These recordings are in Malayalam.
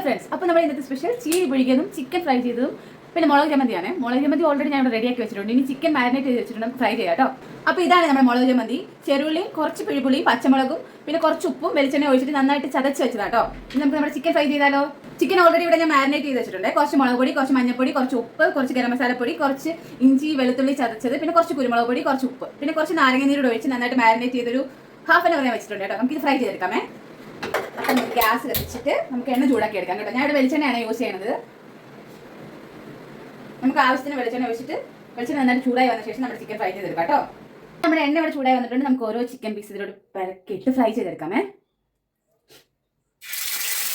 ഫ്രണ്ട്സ്, അപ്പോൾ നമ്മൾ ഇന്നത്തെ സ്പെഷ്യൽ ചീനി പൊഴിക്കുന്നതും ചിക്കൻ ഫ്രൈ ചെയ്തതും പിന്നെ മുളക് ചമ്മന്തിയാണ്. മുളക് ചമ്മന്തി ഓൾറെഡി ഞാൻ ഇവിടെ റെഡിയാക്കി വെച്ചിട്ടുണ്ട്. ഇനി ചിക്കൻ മാരിനേറ്റ് ചെയ്ത് വെച്ചിട്ടുണ്ട്, ഫ്രൈ ചെയ്യാം കേട്ടോ. അപ്പോൾ ഇതാണ് നമ്മുടെ മുളക് ചമ്മന്തി. ചെറുള്ളിയും കുറച്ച് പിഴിപുളിയും പച്ചമുളകും പിന്നെ കുറച്ച് ഉപ്പും വെളിച്ചെണ്ണ ഒഴിച്ചിട്ട് നന്നായിട്ട് ചതച്ച് വെച്ചതാട്ടോ. ഇനി നമുക്ക് നമ്മുടെ ചിക്കൻ ഫ്രൈ ചെയ്താലോ. ചിക്കൻ ഓൾറെഡി ഇവിടെ ഞാൻ മാരിനേറ്റ് ചെയ്ത് വെച്ചിട്ടുണ്ട്. കുറച്ച് മുളക് പൊടി, കുറച്ച് മഞ്ഞൾപ്പൊടി, കുറച്ച് ഉപ്പ്, കുറച്ച് ഗരം മസാലപ്പൊടി, കുറച്ച് ഇഞ്ചി വെളുത്തുള്ളി ചതച്ചത്, പിന്നെ കുറച്ച് കുരുമുളക് പൊടി, കുറച്ച് ഉപ്പ്, പിന്നെ കുറച്ച് നാരങ്ങ നീരോട് ഒഴിച്ച് നന്നായിട്ട് മാരിനേറ്റ് ചെയ്തൊരു ഹാഫ് ആൻ അവർ ഞാൻ വെച്ചിട്ടുണ്ട് കേട്ടോ. നമുക്ക് ഇത് ഫ്രൈ ചെയ്തെടുക്കാമേ. അപ്പം നമുക്ക് ഗ്യാസ് കത്തിച്ചിട്ട് നമുക്ക് എണ്ണ ചൂടാക്കി എടുക്കാം കേട്ടോ. ഞാൻ ഇവിടെ വെളിച്ചെണ്ണയാണ് യൂസ് ചെയ്യുന്നത്. നമുക്ക് ആവശ്യത്തിന് വെളിച്ചെണ്ണ ഒഴിച്ചിട്ട് വെളിച്ചെണ്ണ നന്നായിട്ട് ചൂടായി വന്ന ശേഷം നമ്മുടെ ചിക്കൻ ഫ്രൈ ചെയ്തെടുക്കാം കേട്ടോ. നമ്മുടെ എണ്ണ ഇവിടെ ചൂടായി വന്നിട്ടുണ്ട്. നമുക്ക് ഓരോ ചിക്കൻ പീസ് ഇതിലോട്ട് പരക്കിയിട്ട് ഫ്രൈ ചെയ്തെടുക്കാമേ.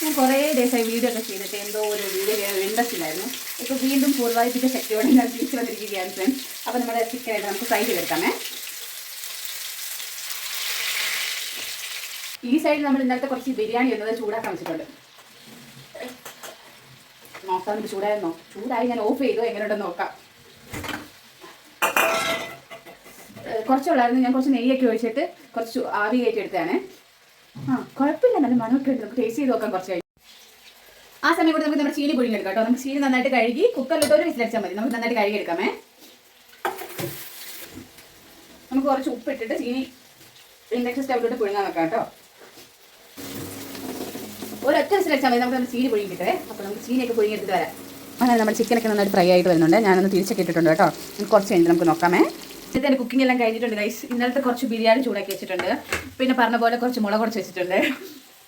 ഞാൻ കുറേ ദിവസമായി വീഡിയോ ഒക്കെ ചെയ്തിട്ട് എന്തോ ഒരു വീഡിയോ ഇൻട്രസ്റ്റ് ഇല്ലായിരുന്നു. ഇപ്പോൾ വീണ്ടും പൂർവ്വമായിട്ട് ശക്തിയോടെ ഞാൻ തിരിച്ചു വന്നിരിക്കുകയാണ് ഫ്രണ്ട്സ്. അപ്പോൾ നമ്മുടെ ചിക്കനായിട്ട് നമുക്ക് ഫ്രൈ ചെയ്തെടുക്കാമേ. ഈ സൈഡിൽ നമ്മൾ ഇന്നലത്തെ കുറച്ച് ബിരിയാണി എന്നത് ചൂടാക്കാൻ വെച്ചിട്ടുണ്ട്. നോക്കാം നമുക്ക് ചൂടായിരുന്നോ. ചൂടായി ഞാൻ ഓഫ് ചെയ്തോ എങ്ങനെയുണ്ടെന്ന് നോക്കാം. കുറച്ചുള്ളായിരുന്നു. ഞാൻ കുറച്ച് നെയ്യൊക്കെ ഒഴിച്ചിട്ട് കുറച്ച് ആവി കയറ്റി എടുത്തതാണ്. കുഴപ്പമില്ല, നല്ല മണമൊക്കെ ഉണ്ട്. നമുക്ക് ടേസ്റ്റ് ചെയ്ത് നോക്കാം കുറച്ച് കഴിഞ്ഞ്. ആ സമയം കൂടി നമുക്ക് നമ്മുടെ ചീനി പൊഴിഞ്ഞെടുക്കാം കേട്ടോ. നമുക്ക് ചീനി നന്നായിട്ട് കഴുകി കുക്കറിലിട്ട് ഒരു വിസിലടിച്ചാൽ മതി. നമുക്ക് നന്നായിട്ട് കഴുകി എടുക്കാമേ. നമുക്ക് കുറച്ച് ഉപ്പിട്ടിട്ട് ചീനി ഇൻഡക്ഷൻ സ്റ്റൗവിലോട്ട് പുഴുങ്ങാൻ വെക്കാം കേട്ടോ. ഒരൊറ്റ വിസിലടിച്ചാൽ മതി. നമുക്ക് ചീനി പുഴുങ്ങി കിട്ടേ. അപ്പോൾ നമുക്ക് ചീനിയൊക്കെ പുഴുങ്ങിയെടുത്ത് വരാം. അങ്ങനെ നമ്മുടെ ചിക്കനൊക്കെ നന്നായിട്ട് ഫ്രൈ ആയിട്ട് വരുന്നുണ്ട്. ഞാനൊന്ന് തിരിച്ചൊക്കെ ഇട്ടിട്ടുണ്ട് കേട്ടോ. കുറച്ച് കഴിഞ്ഞിട്ട് നമുക്ക് നോക്കാമേ. ഇന്നത്തെ എൻ്റെ കുക്കിംഗ് എല്ലാം കഴിഞ്ഞിട്ടുണ്ട് ഗൈസ്. ഇന്നലത്തെ കുറച്ച് ബിരിയാണി ചൂടാക്കി വെച്ചിട്ടുണ്ട്. പിന്നെ പറഞ്ഞ പോലെ കുറച്ച് മുളക് കുറച്ച് വെച്ചിട്ടുണ്ട്.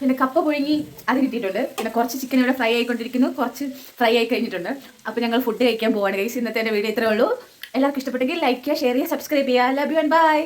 പിന്നെ കപ്പ പുഴുങ്ങി അത് കിട്ടിയിട്ടുണ്ട്. പിന്നെ കുറച്ച് ചിക്കൻ ഇവിടെ ഫ്രൈ ആയിക്കൊണ്ടിരിക്കുന്നു. കുറച്ച് ഫ്രൈ ആയി കഴിഞ്ഞിട്ടുണ്ട്. അപ്പോൾ ഞങ്ങൾ ഫുഡ് കഴിക്കാൻ പോവാണ് ഗൈസ്. ഇന്നത്തെ എൻ്റെ വീഡിയോ ഇത്രയേ ഉള്ളൂ. എല്ലാവർക്കും ഇഷ്ടപ്പെട്ടെങ്കിൽ ലൈക്ക് ചെയ്യുക, ഷെയർ ചെയ്യുക, സബ്സ്ക്രൈബ് ചെയ്യുക. Love you and by.